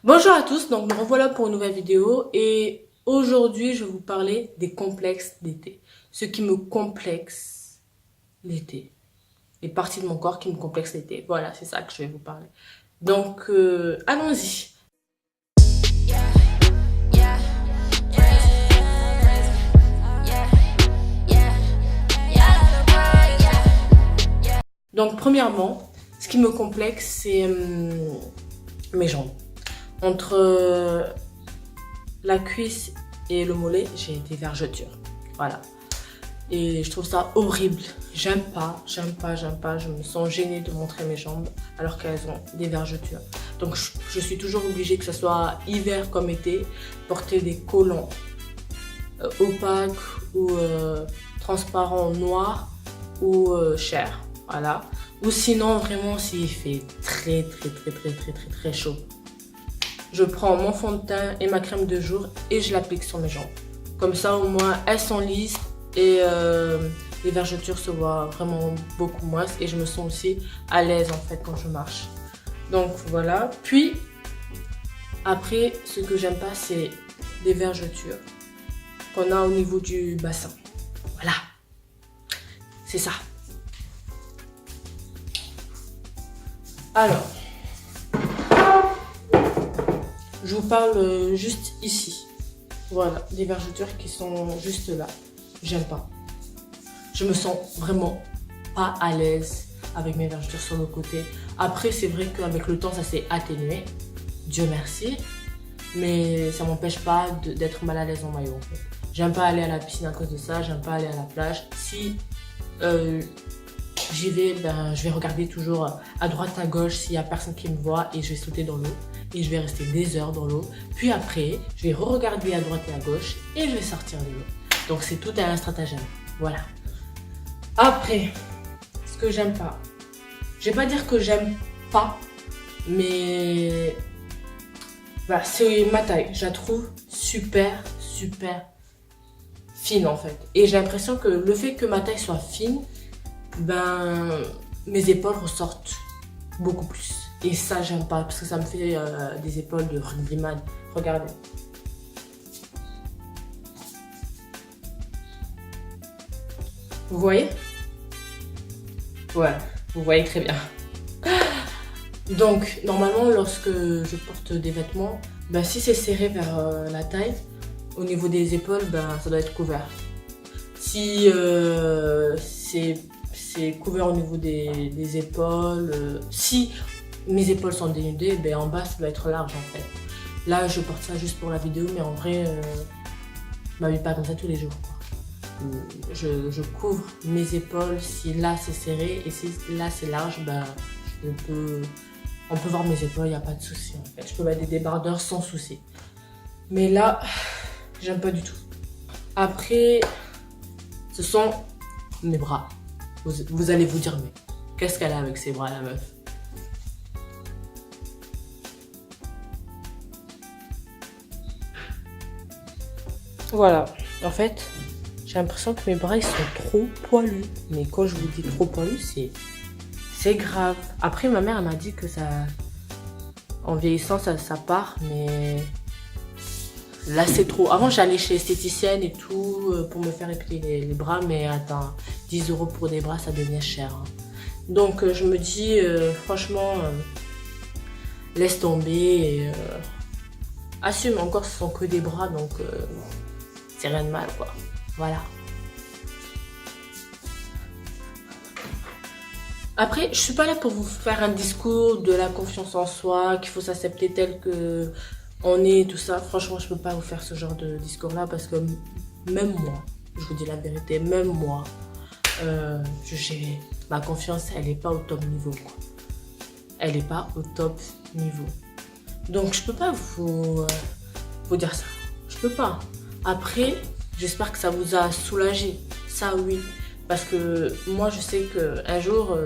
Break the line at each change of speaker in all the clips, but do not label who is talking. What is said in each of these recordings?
Bonjour à tous, donc me revoilà pour une nouvelle vidéo et aujourd'hui je vais vous parler des complexes d'été. Ce qui me complexe l'été. Les parties de mon corps qui me complexent l'été. Voilà, c'est ça que je vais vous parler. Donc, allons-y. Donc, premièrement, ce qui me complexe, c'est mes jambes. Entre la cuisse et le mollet, j'ai des vergetures. Voilà. Et je trouve ça horrible. J'aime pas. Je me sens gênée de montrer mes jambes alors qu'elles ont des vergetures. Donc je suis toujours obligée, que ce soit hiver comme été, porter des collants opaques ou transparents noirs ou chair. Voilà. Ou sinon, vraiment, s'il fait très chaud, je prends mon fond de teint et ma crème de jour et je l'applique sur mes jambes. Comme ça, au moins, elles sont lisses et les vergetures se voient vraiment beaucoup moins. Et je me sens aussi à l'aise en fait quand je marche. Donc voilà. Puis, après, ce que j'aime pas, c'est les vergetures qu'on a au niveau du bassin. Voilà. C'est ça. Alors, je vous parle juste ici. Voilà, des vergetures qui sont juste là. J'aime pas. Je me sens vraiment pas à l'aise avec mes vergetures sur le côté. Après, c'est vrai qu'avec le temps, ça s'est atténué. Dieu merci. Mais ça m'empêche pas d'être mal à l'aise en maillot en fait. J'aime pas aller à la piscine à cause de ça. J'aime pas aller à la plage. Si j'y vais, je vais regarder toujours à droite, à gauche s'il y a personne qui me voit et je vais sauter dans l'eau. Et je vais rester des heures dans l'eau. Puis après, je vais re-regarder à droite et à gauche et je vais sortir de l'eau. Donc c'est tout un stratagème. Voilà. Après, ce que j'aime pas. Je vais pas dire que j'aime pas, mais voilà, c'est ma taille. Je la trouve super fine en fait. Et j'ai l'impression que le fait que ma taille soit fine, mes épaules ressortent beaucoup plus. Et ça, j'aime pas parce que ça me fait des épaules de rugbyman. Regardez. Vous voyez? Ouais, vous voyez très bien. Donc, normalement, lorsque je porte des vêtements, si c'est serré vers la taille, au niveau des épaules, ça doit être couvert. Si c'est couvert au niveau des épaules, si mes épaules sont dénudées, en bas, ça doit être large en fait. Là, je porte ça juste pour la vidéo, mais en vrai, je m'habille pas comme ça tous les jours, quoi. Je couvre mes épaules si là c'est serré et si là c'est large, on peut voir mes épaules, il n'y a pas de souci en fait. Je peux mettre des débardeurs sans souci. Mais là, j'aime pas du tout. Après, ce sont mes bras. Vous allez vous dire, mais qu'est-ce qu'elle a avec ses bras la meuf? Voilà, en fait, j'ai l'impression que mes bras ils sont trop poilus. Mais quand je vous dis trop poilus, c'est grave. Après, ma mère elle m'a dit que ça, en vieillissant, ça part, mais là c'est trop. Avant, j'allais chez l'esthéticienne et tout pour me faire épiler les bras, mais attends, 10 € pour des bras, ça devient cher. Hein. Donc, je me dis, franchement, laisse tomber et assume. Encore, ce sont que des bras, donc c'est rien de mal, quoi. Voilà. Après, je suis pas là pour vous faire un discours de la confiance en soi, qu'il faut s'accepter tel que on est, tout ça. Franchement, je peux pas vous faire ce genre de discours-là parce que même moi, je vous dis la vérité, même moi, ma confiance, elle est pas au top niveau, quoi. Elle est pas au top niveau. Donc, je peux pas vous dire ça. Je peux pas. Après, j'espère que ça vous a soulagé. Ça, oui. Parce que moi, je sais qu'un jour,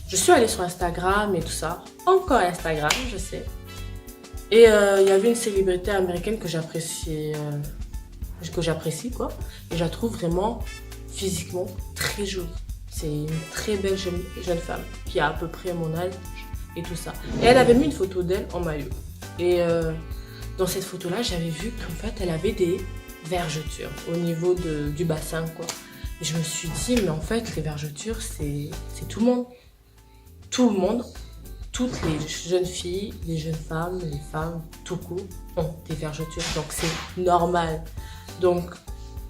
je suis allée sur Instagram et tout ça. Encore Instagram, je sais. Et il y avait une célébrité américaine que j'apprécie, quoi. Et je la trouve vraiment physiquement très jolie. C'est une très belle jeune femme qui a à peu près mon âge et tout ça. Et elle avait mis une photo d'elle en maillot. Et dans cette photo-là, j'avais vu qu'en fait, elle avait des vergetures au niveau du bassin, quoi. Et je me suis dit, mais en fait, les vergetures, c'est tout le monde. Tout le monde, toutes les jeunes filles, les jeunes femmes, les femmes, tout court, ont des vergetures. Donc, c'est normal. Donc,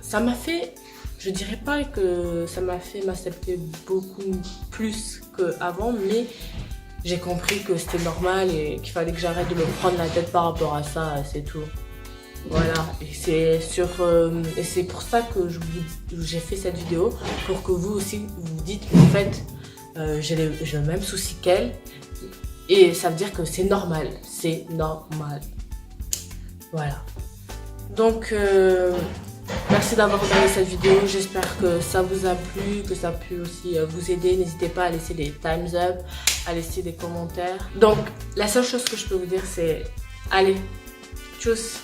ça m'a fait, je dirais pas que ça m'a fait m'accepter beaucoup plus qu'avant, mais j'ai compris que c'était normal et qu'il fallait que j'arrête de me prendre la tête par rapport à ça, c'est tout. Voilà, et c'est pour ça que j'ai fait cette vidéo, pour que vous aussi vous dites en fait j'ai le même souci qu'elle, et ça veut dire que c'est normal, voilà. Donc merci d'avoir regardé cette vidéo, j'espère que ça vous a plu, que ça a pu aussi vous aider. N'hésitez pas à laisser des thumbs up, à laisser des commentaires. Donc la seule chose que je peux vous dire, c'est allez, tchuss.